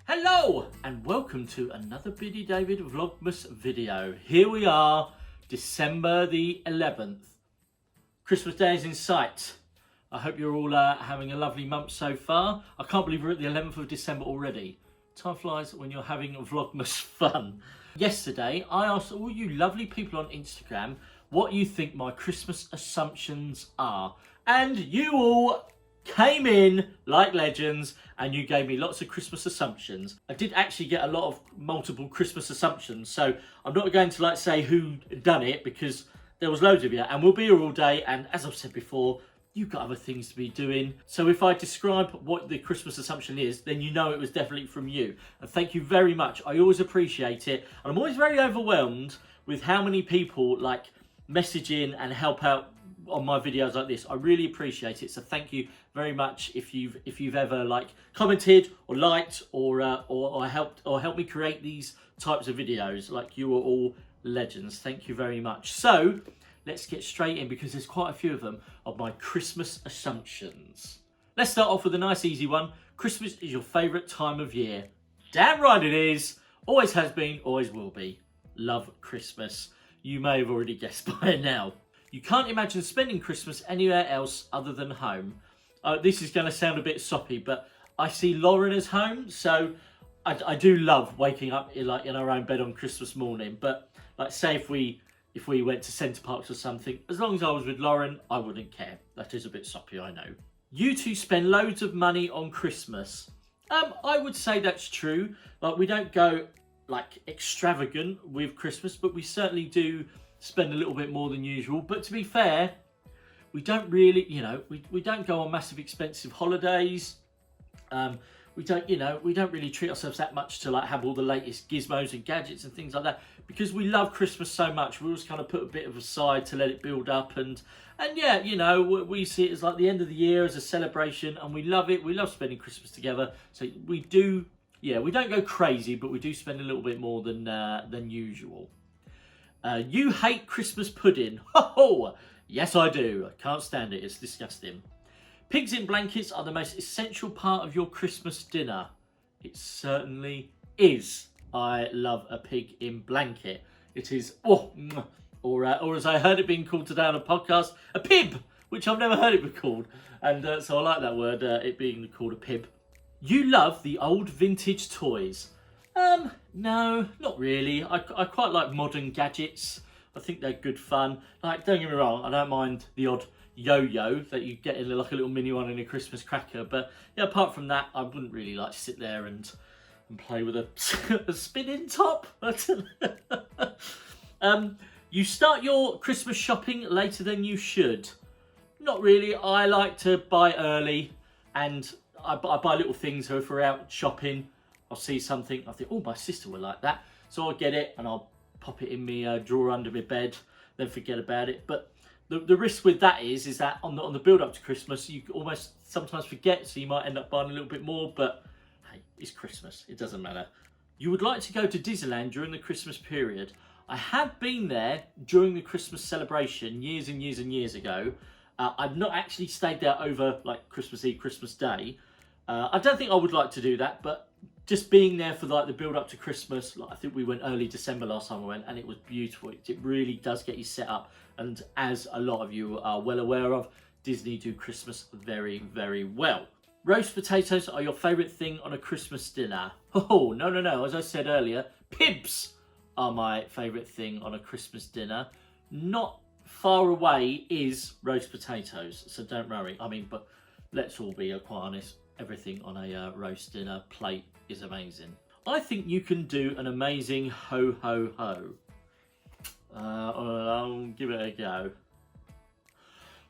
Hello and welcome to another Beardy David Vlogmas video. Here we are, December the 11th. Christmas Day is in sight. I hope you're all having a lovely month so far. I can't believe we're at the 11th of December already. Time flies when you're having Vlogmas fun. Yesterday, I asked all you lovely people on Instagram what you think my Christmas assumptions are. And you all came in like legends and you gave me lots of Christmas assumptions. I did actually get a lot of multiple Christmas assumptions, so I'm not going to say who done it because there was loads of you and we'll be here all day, and as I've said before, you've got other things to be doing. So if I describe what the Christmas assumption is, then you know it was definitely from you. And thank you very much. I always appreciate it. And I'm always very overwhelmed with how many people message in and help out on my videos like this. I really appreciate it. So thank you very much if you've ever commented or liked or helped me create these types of videos. You are all legends. Thank you very much. So let's get straight in because there's quite a few of them of my Christmas assumptions. Let's start off with a nice easy one. Christmas is your favourite time of year. Damn right it is. Always has been, always will be. Love Christmas. You may have already guessed by now. You can't imagine spending Christmas anywhere else other than home. This is going to sound a bit soppy, but I see Lauren as home, so I do love waking up in our own bed on Christmas morning. But say if we went to Centre Parks or something, as long as I was with Lauren, I wouldn't care. That is a bit soppy, I know. You two spend loads of money on Christmas. I would say that's true. We don't go extravagant with Christmas, but we certainly do spend a little bit more than usual. But to be fair, we don't really, we don't go on massive expensive holidays. We don't really treat ourselves that much to have all the latest gizmos and gadgets and things like that, because we love Christmas so much. We always kind of put a bit of aside to let it build up, and yeah, we see it as the end of the year, as a celebration, and we love it. We love spending Christmas together. So we do, we don't go crazy, but we do spend a little bit more than usual. You hate Christmas pudding. Ho! Yes, I do. I can't stand it. It's disgusting. Pigs in blankets are the most essential part of your Christmas dinner. It certainly is. I love a pig in blanket. It is, or as I heard it being called today on a podcast, a pib, which I've never heard it be called. And so I like that word, it being called a pib. You love the old vintage toys. No, not really. I quite like modern gadgets. I think they're good fun. Don't get me wrong, I don't mind the odd yo-yo that you get in a little mini one in a Christmas cracker, but yeah, apart from that, I wouldn't really like to sit there and play with a spinning top. You start your Christmas shopping later than you should. Not really. I like to buy early, and I buy little things. So if we're out shopping, I'll see something, I think, oh, my sister will like that, so I'll get it and I'll pop it in my drawer under my bed, then forget about it. But the risk with that is that on the build up to Christmas, you almost sometimes forget, so you might end up buying a little bit more. But hey, it's Christmas, it doesn't matter. You would like to go to Disneyland during the Christmas period. I have been there during the Christmas celebration years and years and years ago. I've not actually stayed there over Christmas Eve, Christmas Day. I don't think I would like to do that, but just being there for the build up to Christmas, I think we went early December last time I went, and it was beautiful. It really does get you set up, and as a lot of you are well aware of, Disney do Christmas very, very well. Roast potatoes are your favourite thing on a Christmas dinner. Oh, no. As I said earlier, pibs are my favourite thing on a Christmas dinner. Not far away is roast potatoes, so don't worry. But let's all be quite honest. Everything on a roast dinner plate is amazing. I think you can do an amazing ho ho ho. I'll give it a go.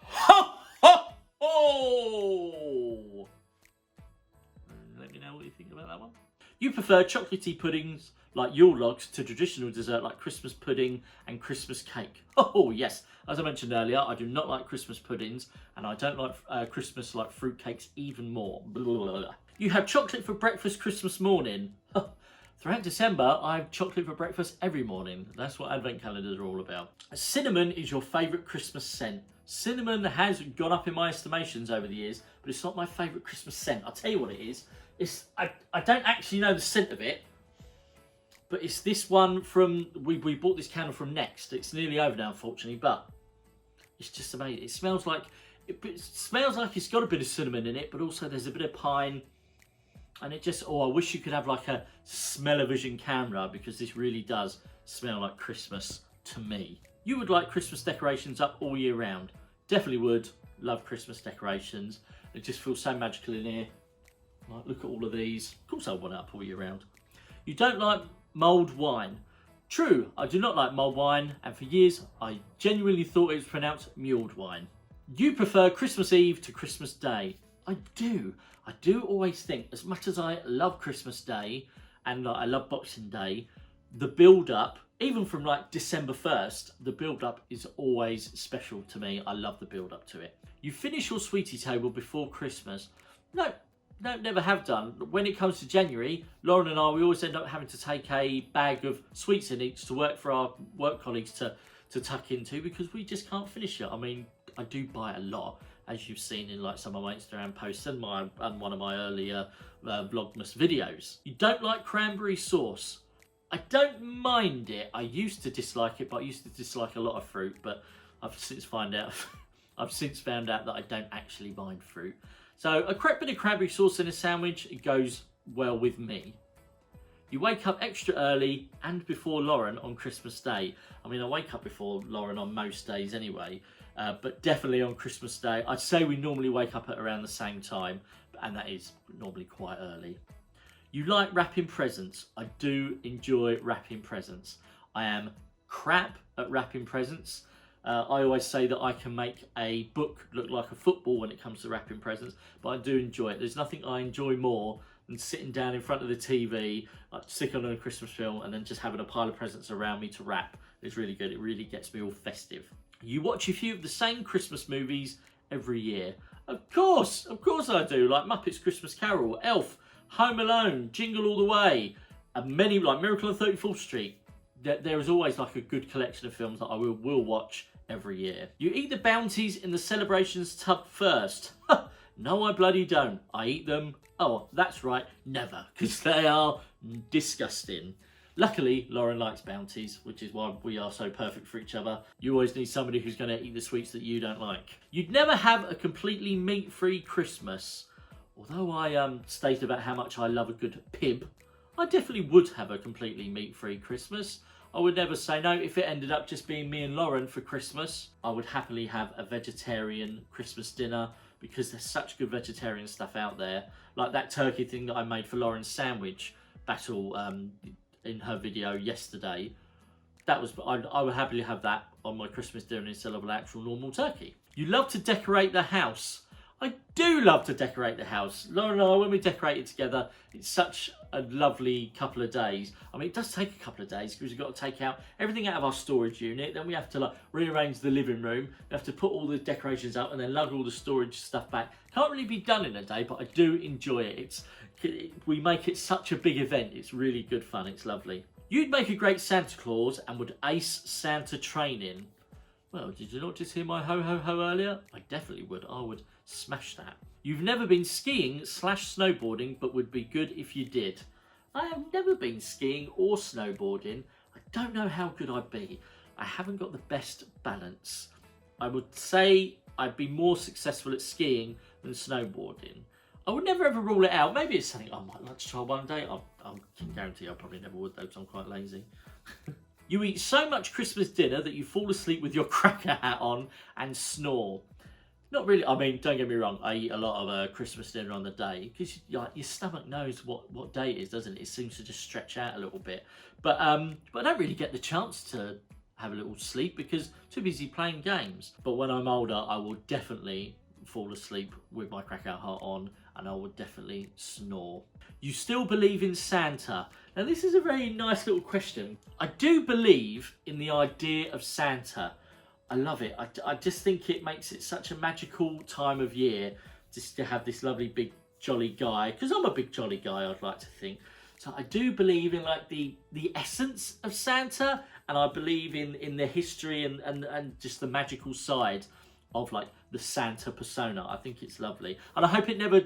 Ho ho ho! Let me know what you think about that one. You prefer chocolatey puddings like Yule logs to traditional dessert like Christmas pudding and Christmas cake. Oh yes, as I mentioned earlier, I do not like Christmas puddings, and I don't like Christmas fruit cakes even more. Blah, blah, blah. You have chocolate for breakfast Christmas morning. Throughout December, I have chocolate for breakfast every morning. That's what advent calendars are all about. Cinnamon is your favourite Christmas scent. Cinnamon has gone up in my estimations over the years, but it's not my favourite Christmas scent. I'll tell you what it is. I don't actually know the scent of it, but it's this one from, we bought this candle from Next. It's nearly over now, unfortunately, but it's just amazing. It smells like it's got a bit of cinnamon in it, but also there's a bit of pine. And it just, I wish you could have like a smell-o-vision camera, because this really does smell like Christmas to me. You would like Christmas decorations up all year round. Definitely would. Love Christmas decorations. It just feels so magical in here. Like, look at all of these. Of course I want it up all year round. You don't like mulled wine. True, I do not like mulled wine, and for years I genuinely thought it was pronounced mulled wine. You prefer Christmas Eve to Christmas Day. I do. I do always think, as much as I love Christmas Day and I love Boxing Day, the build-up, even from like December 1st, the build-up is always special to me. I love the build-up to it. You finish your sweetie table before Christmas. No, never have done. When it comes to January, Lauren and I, we always end up having to take a bag of sweets in each to work for our work colleagues to tuck into, because we just can't finish it. I mean, I do buy a lot, as you've seen in like some of my Instagram posts and one of my earlier Vlogmas videos. You don't like cranberry sauce. I don't mind it. I used to dislike it, but I used to dislike a lot of fruit, but I've since found out that I don't actually mind fruit. So a bit of cranberry sauce in a sandwich, it goes well with me. You wake up extra early and before Lauren on Christmas Day. I mean, I wake up before Lauren on most days anyway, but definitely on Christmas Day. I'd say we normally wake up at around the same time, and that is normally quite early. You like wrapping presents. I do enjoy wrapping presents. I am crap at wrapping presents. I always say that I can make a book look like a football when it comes to wrapping presents, but I do enjoy it. There's nothing I enjoy more than sitting down in front of the TV, like sticking on a Christmas film, and then just having a pile of presents around me to wrap. It's really good. It really gets me all festive. You watch a few of the same Christmas movies every year. Of course I do. Like Muppets Christmas Carol, Elf, Home Alone, Jingle All the Way, and many like Miracle on 34th Street. There is always like a good collection of films that I will watch every year. You eat the bounties in the celebrations tub first. No, I bloody don't. I eat them, that's right, never, because they are disgusting. Luckily, Lauren likes bounties, which is why we are so perfect for each other. You always need somebody who's going to eat the sweets that you don't like. You'd never have a completely meat-free Christmas. Although I stated about how much I love a good pib, I definitely would have a completely meat-free Christmas. I would never say no. If it ended up just being me and Lauren for Christmas, I would happily have a vegetarian Christmas dinner, because there's such good vegetarian stuff out there. Like that turkey thing that I made for Lauren's sandwich battle in her video yesterday. I would happily have that on my Christmas dinner instead of an actual normal turkey. You love to decorate the house. I do love to decorate the house. Lauren and I, when we decorate it together, it's such a lovely couple of days. I mean, it does take a couple of days because we've got to take out everything out of our storage unit. Then we have to like rearrange the living room. We have to put all the decorations up and then lug all the storage stuff back. Can't really be done in a day, but I do enjoy it. We make it such a big event. It's really good fun. It's lovely. You'd make a great Santa Claus and would ace Santa training. Well, did you not just hear my ho ho ho earlier? I definitely would. I would smash that. You've never been skiing / snowboarding, but would be good if you did. I have never been skiing or snowboarding. I don't know how good I'd be. I haven't got the best balance. I would say I'd be more successful at skiing than snowboarding. I would never ever rule it out. Maybe it's something I might like to try one day. I can guarantee I probably never would though, because I'm quite lazy. You eat so much Christmas dinner that you fall asleep with your cracker hat on and snore. Not really. I mean, don't get me wrong. I eat a lot of Christmas dinner on the day because your stomach knows what day it is, doesn't it? It seems to just stretch out a little bit. But I don't really get the chance to have a little sleep because I'm too busy playing games. But when I'm older, I will definitely fall asleep with my cracker hat on, and I would definitely snore. You still believe in Santa? Now this is a very nice little question. I do believe in the idea of Santa. I love it. I just think it makes it such a magical time of year just to have this lovely big jolly guy, because I'm a big jolly guy, I'd like to think. So I do believe in like the essence of Santa, and I believe in the history and just the magical side of like the Santa persona. I think it's lovely, and I hope it never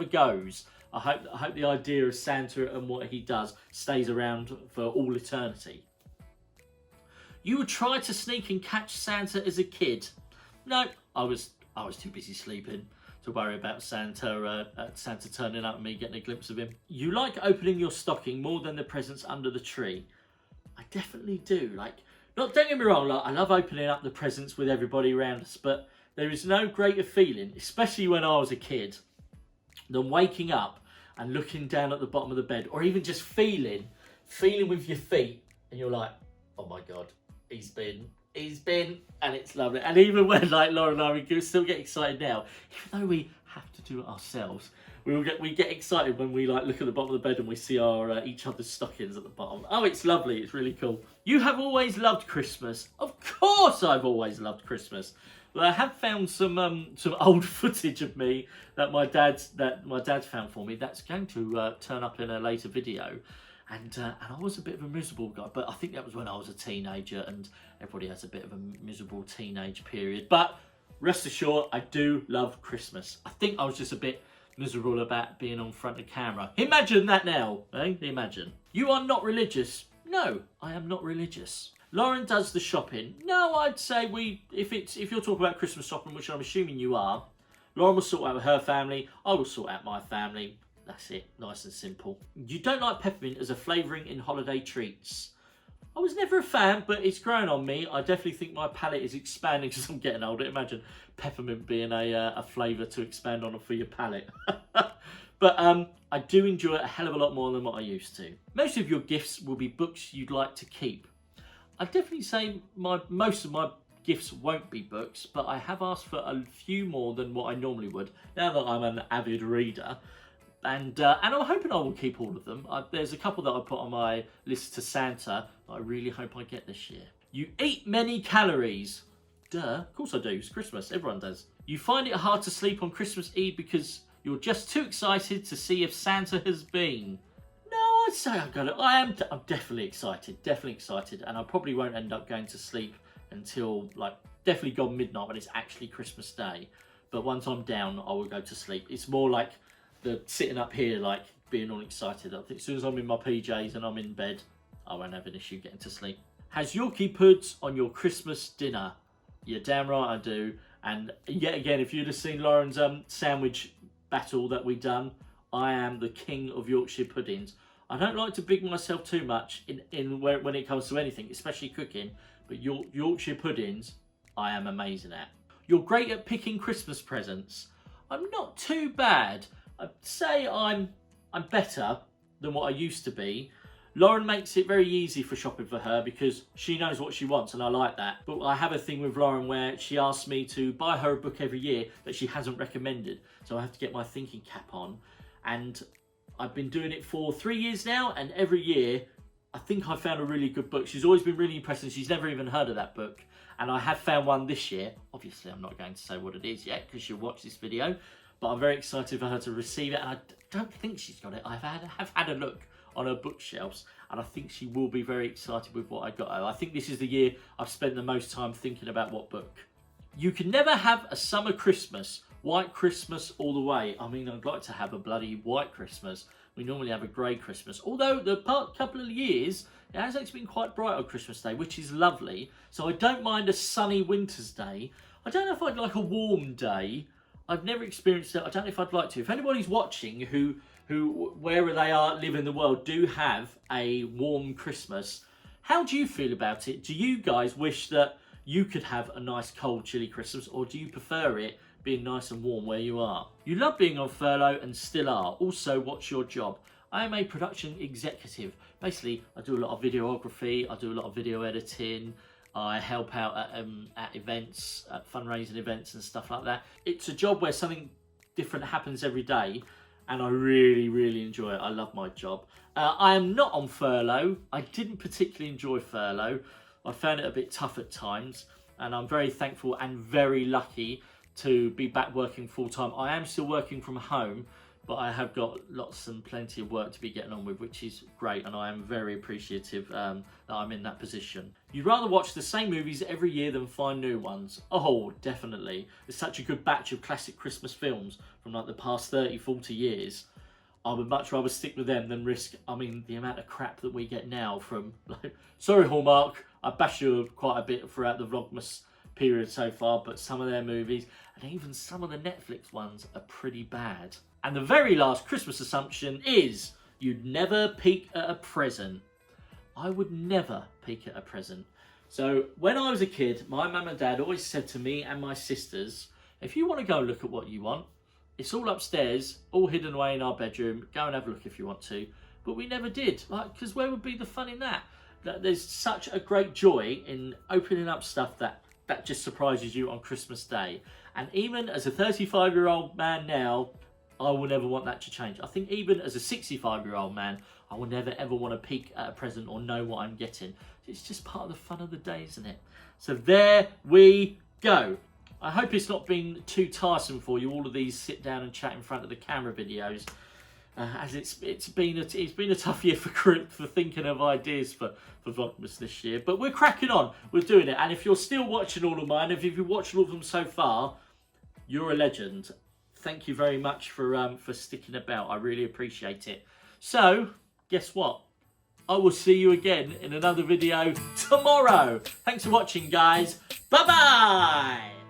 goes. I hope the idea of Santa and what he does stays around for all eternity. You would try to sneak and catch Santa as a kid. No, I was too busy sleeping to worry about Santa turning up and me getting a glimpse of him. You like opening your stocking more than the presents under the tree. I definitely do. Don't get me wrong, I love opening up the presents with everybody around us, but there is no greater feeling, especially when I was a kid, than waking up and looking down at the bottom of the bed, or even just feeling with your feet, and you're like, oh my God, he's been, and it's lovely. And even when Laura and I, we still get excited now, even though we have to do it ourselves, we get excited when we look at the bottom of the bed and we see our each other's stockings at the bottom. Oh, it's lovely. It's really cool. You have always loved Christmas. Of course, I've always loved Christmas. Well, I have found some old footage of me that my dad's found for me. That's going to turn up in a later video. And I was a bit of a miserable guy, but I think that was when I was a teenager, and everybody has a bit of a miserable teenage period. But rest assured, I do love Christmas. I think I was just a bit miserable about being on front of camera. Imagine that now, eh? Imagine. You are not religious. No, I am not religious. Lauren does the shopping. No, I'd say if you're talking about Christmas shopping, which I'm assuming you are, Lauren will sort out with her family. I will sort out my family. That's it, nice and simple. You don't like peppermint as a flavouring in holiday treats. I was never a fan, but it's grown on me. I definitely think my palate is expanding as I'm getting older. Imagine peppermint being a flavour to expand on for your palate. But I do enjoy it a hell of a lot more than what I used to. Most of your gifts will be books you'd like to keep. I'd definitely say most of my gifts won't be books, but I have asked for a few more than what I normally would, now that I'm an avid reader. And I'm hoping I will keep all of them. There's a couple that I put on my list to Santa that I really hope I get this year. You eat many calories. Duh, of course I do. It's Christmas. Everyone does. You find it hard to sleep on Christmas Eve because you're just too excited to see if Santa has been. No, I'd say I got it. I'm definitely excited. And I probably won't end up going to sleep until definitely gone midnight when it's actually Christmas Day. But once I'm down, I will go to sleep. It's more like the sitting up here, being all excited. I think as soon as I'm in my PJs and I'm in bed, I won't have an issue getting to sleep. Has Yorkie puds on your Christmas dinner? You're damn right I do. And yet again, if you'd have seen Lauren's sandwich battle that we done, I am the king of Yorkshire puddings. I don't like to big myself too much when it comes to anything, especially cooking, but Yorkshire puddings, I am amazing at. You're great at picking Christmas presents. I'm not too bad. I'd say I'm better than what I used to be. Lauren makes it very easy for shopping for her because she knows what she wants, and I like that. But I have a thing with Lauren where she asks me to buy her a book every year that she hasn't recommended. So I have to get my thinking cap on. And I've been doing it for 3 years now, and every year I think I found a really good book. She's always been really impressed, and she's never even heard of that book. And I have found one this year. Obviously, I'm not going to say what it is yet because she'll watch this video. But I'm very excited for her to receive it, and I don't think she's got it. I have had a look on her bookshelves, and I think she will be very excited with what I got her. I think this is the year I've spent the most time thinking about what book. You can never have a summer Christmas, white Christmas all the way. I mean, I'd like to have a bloody white Christmas. We normally have a grey Christmas, although the couple of years it has actually been quite bright on Christmas Day, which is lovely. So I don't mind a sunny winter's day. I don't know if I'd like a warm day. I've never experienced it. I don't know if I'd like to. If anybody's watching who wherever they live in the world do have a warm Christmas, how do you feel about it? Do you guys wish that you could have a nice cold chilly Christmas, or do you prefer it being nice and warm where you are? You love being on furlough and still are. Also, what's your job? I am a production executive. Basically, I do a lot of videography, I do a lot of video editing, I help out at events, at fundraising events and stuff like that. It's a job where something different happens every day, and I really, really enjoy it. I love my job. I am not on furlough. I didn't particularly enjoy furlough. I found it a bit tough at times, and I'm very thankful and very lucky to be back working full time. I am still working from home, but I have got lots and plenty of work to be getting on with, which is great, and I am very appreciative that I'm in that position. You'd rather watch the same movies every year than find new ones? Oh, definitely. There's such a good batch of classic Christmas films from the past 30, 40 years. I would much rather stick with them than risk, I mean, the amount of crap that we get now from, like, sorry Hallmark, I bash you quite a bit throughout the Vlogmas period so far, but some of their movies, and even some of the Netflix ones, are pretty bad. And the very last Christmas assumption is, you'd never peek at a present. I would never peek at a present. So when I was a kid, my mum and dad always said to me and my sisters, if you want to go and look at what you want, it's all upstairs, all hidden away in our bedroom. Go and have a look if you want to. But we never did, like, because where would be the fun in that? There's such a great joy in opening up stuff that just surprises you on Christmas Day. And even as a 35-year-old man now, I will never want that to change. I think even as a 65-year-old man, I will never ever want to peek at a present or know what I'm getting. It's just part of the fun of the day, isn't it? So there we go. I hope it's not been too tiresome for you, all of these sit down and chat in front of the camera videos, as it's been a tough year for thinking of ideas for Vlogmas this year. But we're cracking on, we're doing it. And if you're still watching all of mine, if you've watched all of them so far, you're a legend. Thank you very much for sticking about. I really appreciate it. So, guess what? I will see you again in another video tomorrow. Thanks for watching, guys. Bye-bye!